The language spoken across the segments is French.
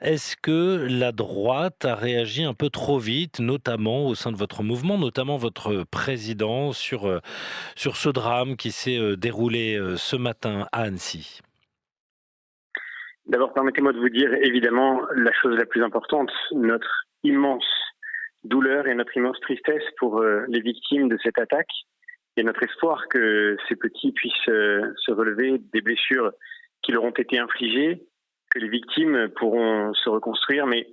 Est-ce que la droite a réagi un peu trop vite, notamment au sein de votre mouvement, notamment votre président, sur ce drame qui s'est déroulé ce matin à Annecy? D'abord, permettez-moi de vous dire évidemment la chose la plus importante, notre immense douleur et notre immense tristesse pour les victimes de cette attaque et notre espoir que ces petits puissent se relever des blessures qui leur ont été infligées, que les victimes pourront se reconstruire. Mais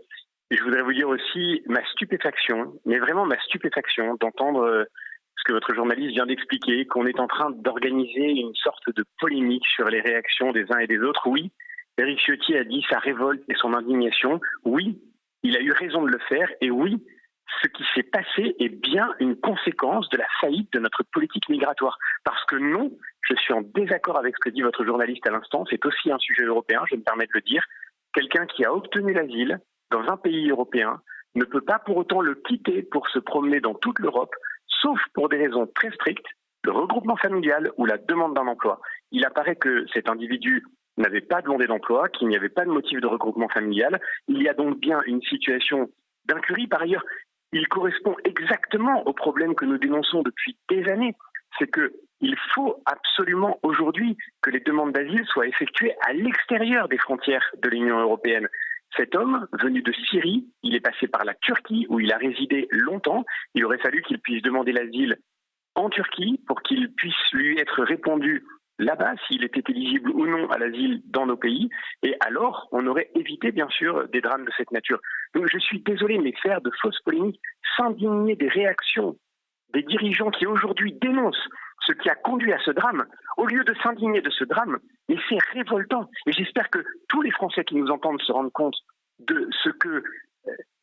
je voudrais vous dire aussi ma stupéfaction, mais vraiment ma stupéfaction d'entendre ce que votre journaliste vient d'expliquer, qu'on est en train d'organiser une sorte de polémique sur les réactions des uns et des autres. Oui, Éric Ciotti a dit sa révolte et son indignation. Oui, il a eu raison de le faire. Et oui, ce qui s'est passé est bien une conséquence de la faillite de notre politique migratoire. Parce que non, je suis en désaccord avec ce que dit votre journaliste à l'instant. C'est aussi un sujet européen, je me permets de le dire. Quelqu'un qui a obtenu l'asile dans un pays européen ne peut pas pour autant le quitter pour se promener dans toute l'Europe, sauf pour des raisons très strictes, le regroupement familial ou la demande d'un emploi. Il apparaît que cet individu n'avait pas demandé d'emploi, qu'il n'y avait pas de motif de regroupement familial. Il y a donc bien une situation d'incurie. Par ailleurs, il correspond exactement au problème que nous dénonçons depuis des années. C'est qu'il faut absolument aujourd'hui que les demandes d'asile soient effectuées à l'extérieur des frontières de l'Union européenne. Cet homme, venu de Syrie, il est passé par la Turquie où il a résidé longtemps. Il aurait fallu qu'il puisse demander l'asile en Turquie pour qu'il puisse lui être répondu là-bas s'il était éligible ou non à l'asile dans nos pays. Et alors, on aurait évité, bien sûr, des drames de cette nature. Donc je suis désolé, mais faire de fausses polémiques, s'indigner des réactions des dirigeants qui aujourd'hui dénoncent ce qui a conduit à ce drame, au lieu de s'indigner de ce drame, mais c'est révoltant. Et j'espère que tous les Français qui nous entendent se rendent compte de ce que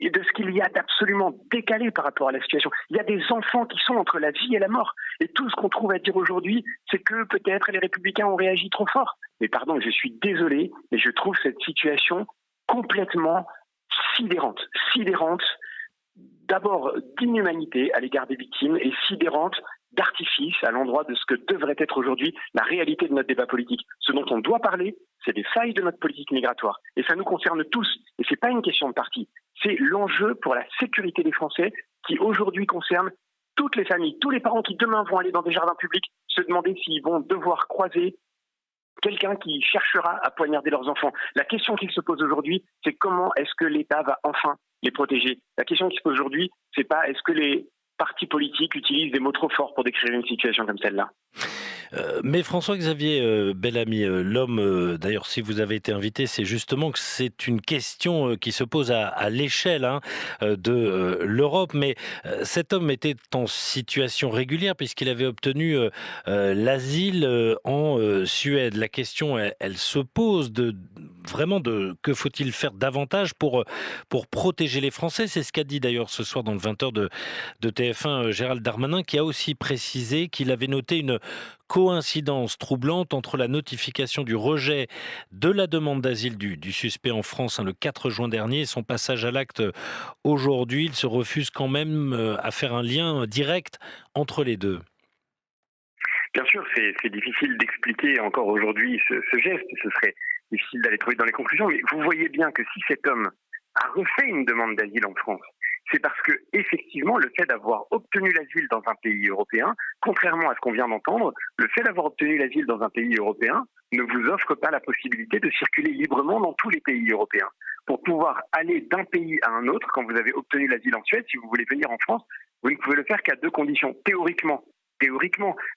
et de ce qu'il y a d'absolument décalé par rapport à la situation. Il y a des enfants qui sont entre la vie et la mort. Et tout ce qu'on trouve à dire aujourd'hui, c'est que peut-être les Républicains ont réagi trop fort. Mais pardon, je suis désolé, mais je trouve cette situation complètement sidérante. Sidérante, d'abord d'inhumanité à l'égard des victimes et sidérante d'artifice à l'endroit de ce que devrait être aujourd'hui la réalité de notre débat politique. Ce dont on doit parler, c'est des failles de notre politique migratoire. Et ça nous concerne tous. Et ce n'est pas une question de parti. C'est l'enjeu pour la sécurité des Français qui aujourd'hui concerne toutes les familles, tous les parents qui demain vont aller dans des jardins publics se demander s'ils vont devoir croiser quelqu'un qui cherchera à poignarder leurs enfants. La question qui se pose aujourd'hui, c'est comment est-ce que l'État va enfin les protéger. La question qui se pose aujourd'hui, c'est pas est-ce que les partis politiques utilisent des mots trop forts pour décrire une situation comme celle-là. Mais François-Xavier Bellamy, l'homme, d'ailleurs, si vous avez été invité, c'est justement que c'est une question qui se pose à l'échelle de l'Europe. Mais cet homme était en situation régulière puisqu'il avait obtenu l'asile en Suède. La question, elle se pose vraiment de que faut-il faire davantage pour protéger les Français. C'est ce qu'a dit d'ailleurs ce soir dans le 20h de TF1 Gérald Darmanin, qui a aussi précisé qu'il avait noté une coïncidence troublante entre la notification du rejet de la demande d'asile du suspect en France le 4 juin dernier et son passage à l'acte aujourd'hui. Il se refuse quand même à faire un lien direct entre les deux. Bien sûr, c'est difficile d'expliquer encore aujourd'hui ce geste, ce serait difficile d'aller trouver dans les conclusions, mais vous voyez bien que si cet homme a refait une demande d'asile en France, c'est parce que effectivement le fait d'avoir obtenu l'asile dans un pays européen, contrairement à ce qu'on vient d'entendre, le fait d'avoir obtenu l'asile dans un pays européen ne vous offre pas la possibilité de circuler librement dans tous les pays européens. Pour pouvoir aller d'un pays à un autre, quand vous avez obtenu l'asile en Suède, si vous voulez venir en France, vous ne pouvez le faire qu'à deux conditions. Théoriquement,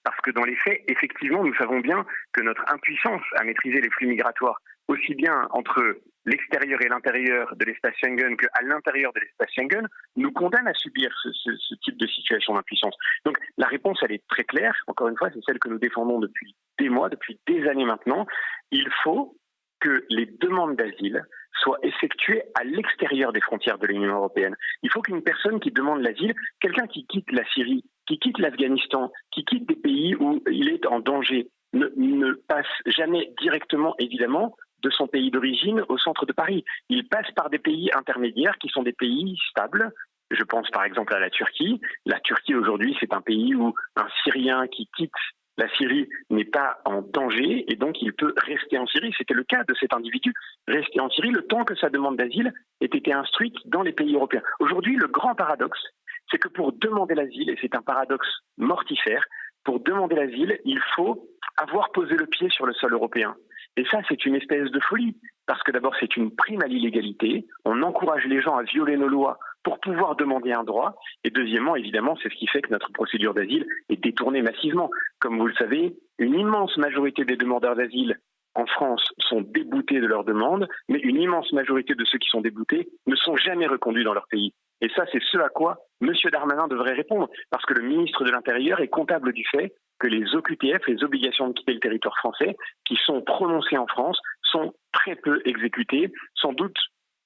parce que dans les faits, effectivement, nous savons bien que notre impuissance à maîtriser les flux migratoires, aussi bien entre l'extérieur et l'intérieur de l'espace Schengen qu'à l'intérieur de l'espace Schengen, nous condamne à subir ce type de situation d'impuissance. Donc la réponse, elle est très claire. Encore une fois, c'est celle que nous défendons depuis des mois, depuis des années maintenant. Il faut que les demandes d'asile soient effectuées à l'extérieur des frontières de l'Union européenne. Il faut qu'une personne qui demande l'asile, quelqu'un qui quitte la Syrie, qui quitte l'Afghanistan, qui quitte des pays où il est en danger, ne passe jamais directement, évidemment, de son pays d'origine au centre de Paris. Il passe par des pays intermédiaires qui sont des pays stables. Je pense par exemple à la Turquie. La Turquie aujourd'hui, c'est un pays où un Syrien qui quitte la Syrie n'est pas en danger et donc il peut rester en Syrie. C'était le cas de cet individu, rester en Syrie le temps que sa demande d'asile ait été instruite dans les pays européens. Aujourd'hui, le grand paradoxe, c'est que pour demander l'asile, et c'est un paradoxe mortifère, pour demander l'asile, il faut avoir posé le pied sur le sol européen. Et ça, c'est une espèce de folie, parce que d'abord, c'est une prime à l'illégalité, on encourage les gens à violer nos lois pour pouvoir demander un droit, et deuxièmement, évidemment, c'est ce qui fait que notre procédure d'asile est détournée massivement. Comme vous le savez, une immense majorité des demandeurs d'asile en France sont déboutés de leur demande, mais une immense majorité de ceux qui sont déboutés ne sont jamais reconduits dans leur pays. Et ça, c'est ce à quoi M. Darmanin devrait répondre, parce que le ministre de l'Intérieur est comptable du fait que les OQTF, les obligations de quitter le territoire français, qui sont prononcées en France, sont très peu exécutées, sans doute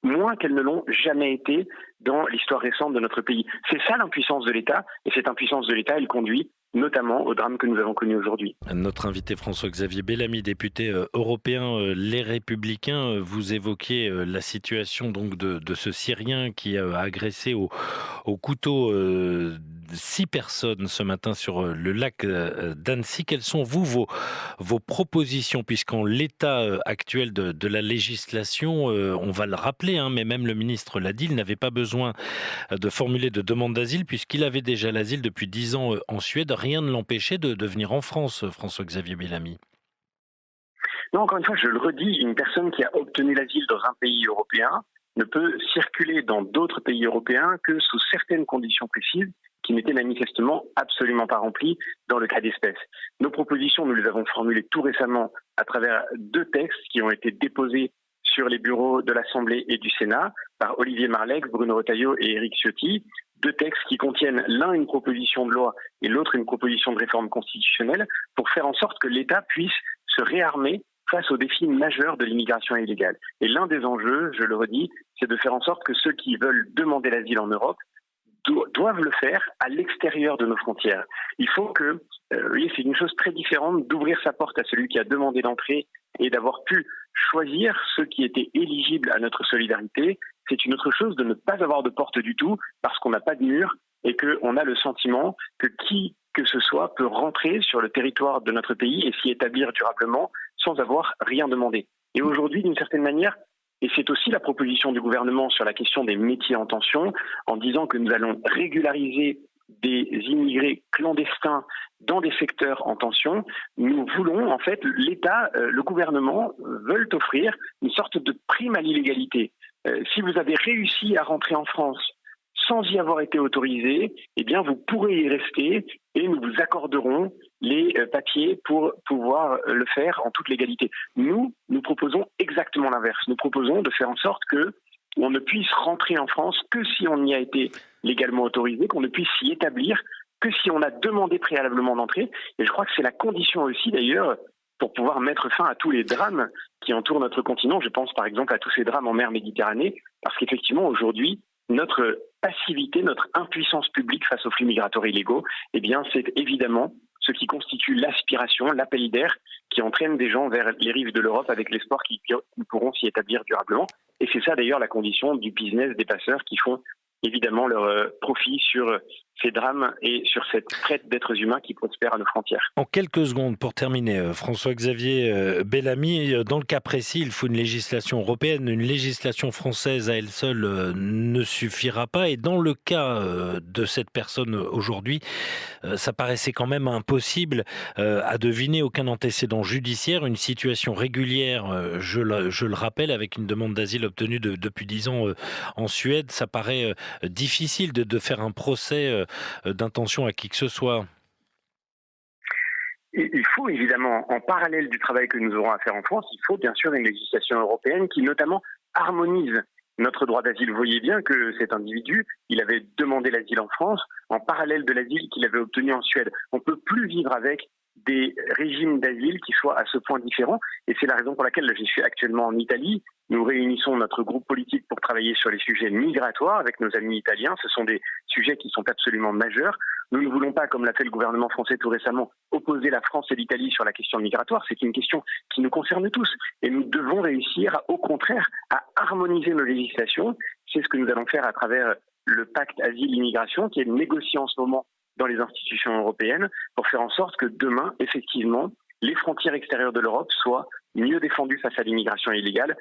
moins qu'elles ne l'ont jamais été dans l'histoire récente de notre pays. C'est ça l'impuissance de l'État, et cette impuissance de l'État, elle conduit notamment au drame que nous avons connu aujourd'hui. Notre invité François-Xavier Bellamy, député européen Les Républicains, vous évoquiez la situation donc de ce Syrien qui a agressé au couteau 6 personnes ce matin sur le lac d'Annecy. Quelles sont vos propositions, puisqu'en l'état actuel de la législation, on va le rappeler, mais même le ministre l'a dit, il n'avait pas besoin de formuler de demande d'asile puisqu'il avait déjà l'asile depuis 10 ans en Suède. Rien ne l'empêchait de venir en France, François-Xavier Bellamy. Non, encore une fois, je le redis, une personne qui a obtenu l'asile dans un pays européen ne peut circuler dans d'autres pays européens que sous certaines conditions précises qui n'étaient manifestement absolument pas remplies dans le cas d'espèce. Nos propositions, nous les avons formulées tout récemment à travers 2 textes qui ont été déposés sur les bureaux de l'Assemblée et du Sénat par Olivier Marleix, Bruno Retailleau et Éric Ciotti. 2 textes qui contiennent l'un une proposition de loi et l'autre une proposition de réforme constitutionnelle pour faire en sorte que l'État puisse se réarmer face aux défis majeurs de l'immigration illégale. Et l'un des enjeux, je le redis, c'est de faire en sorte que ceux qui veulent demander l'asile en Europe doivent le faire à l'extérieur de nos frontières. Il faut que, oui, c'est une chose très différente d'ouvrir sa porte à celui qui a demandé l'entrée et d'avoir pu choisir ceux qui étaient éligibles à notre solidarité. C'est une autre chose de ne pas avoir de porte du tout parce qu'on n'a pas de mur et qu'on a le sentiment que qui que ce soit peut rentrer sur le territoire de notre pays et s'y établir durablement sans avoir rien demandé. Et aujourd'hui, d'une certaine manière, et c'est aussi la proposition du gouvernement sur la question des métiers en tension, en disant que nous allons régulariser des immigrés clandestins dans des secteurs en tension. Nous voulons, en fait, l'État, le gouvernement veulent offrir une sorte de prime à l'illégalité. Si vous avez réussi à rentrer en France sans y avoir été autorisé, eh bien vous pourrez y rester et nous vous accorderons les papiers pour pouvoir le faire en toute légalité. Nous proposons exactement l'inverse. Nous proposons de faire en sorte que on ne puisse rentrer en France que si on y a été légalement autorisé, qu'on ne puisse s'y établir que si on a demandé préalablement d'entrer. Et je crois que c'est la condition aussi d'ailleurs pour pouvoir mettre fin à tous les drames qui entourent notre continent. Je pense par exemple à tous ces drames en mer Méditerranée, parce qu'effectivement aujourd'hui, notre passivité, notre impuissance publique face aux flux migratoires illégaux, eh bien, c'est évidemment ce qui constitue l'aspiration, l'appel d'air qui entraîne des gens vers les rives de l'Europe avec l'espoir qu'ils pourront s'y établir durablement. Et c'est ça d'ailleurs la condition du business des passeurs qui font évidemment leur profit sur ces drames et sur cette traite d'êtres humains qui prospèrent à nos frontières. En quelques secondes, pour terminer, François-Xavier Bellamy, dans le cas précis, il faut une législation européenne, une législation française à elle seule ne suffira pas. Et dans le cas de cette personne aujourd'hui, ça paraissait quand même impossible à deviner, aucun antécédent judiciaire, une situation régulière, je le rappelle, avec une demande d'asile obtenue depuis 10 ans en Suède, ça paraît difficile de faire un procès d'intention à qui que ce soit. Il faut évidemment, en parallèle du travail que nous aurons à faire en France, il faut bien sûr une législation européenne qui notamment harmonise notre droit d'asile. Vous voyez bien que cet individu, il avait demandé l'asile en France en parallèle de l'asile qu'il avait obtenu en Suède. On ne peut plus vivre avec des régimes d'asile qui soient à ce point différents. Et c'est la raison pour laquelle je suis actuellement en Italie. Nous réunissons notre groupe politique pour travailler sur les sujets migratoires avec nos amis italiens. Ce sont des sujets qui sont absolument majeurs. Nous ne voulons pas, comme l'a fait le gouvernement français tout récemment, opposer la France et l'Italie sur la question migratoire. C'est une question qui nous concerne tous. Et nous devons réussir, au contraire, à harmoniser nos législations. C'est ce que nous allons faire à travers le pacte asile-immigration qui est négocié en ce moment dans les institutions européennes pour faire en sorte que demain, effectivement, les frontières extérieures de l'Europe soient mieux défendues face à l'immigration illégale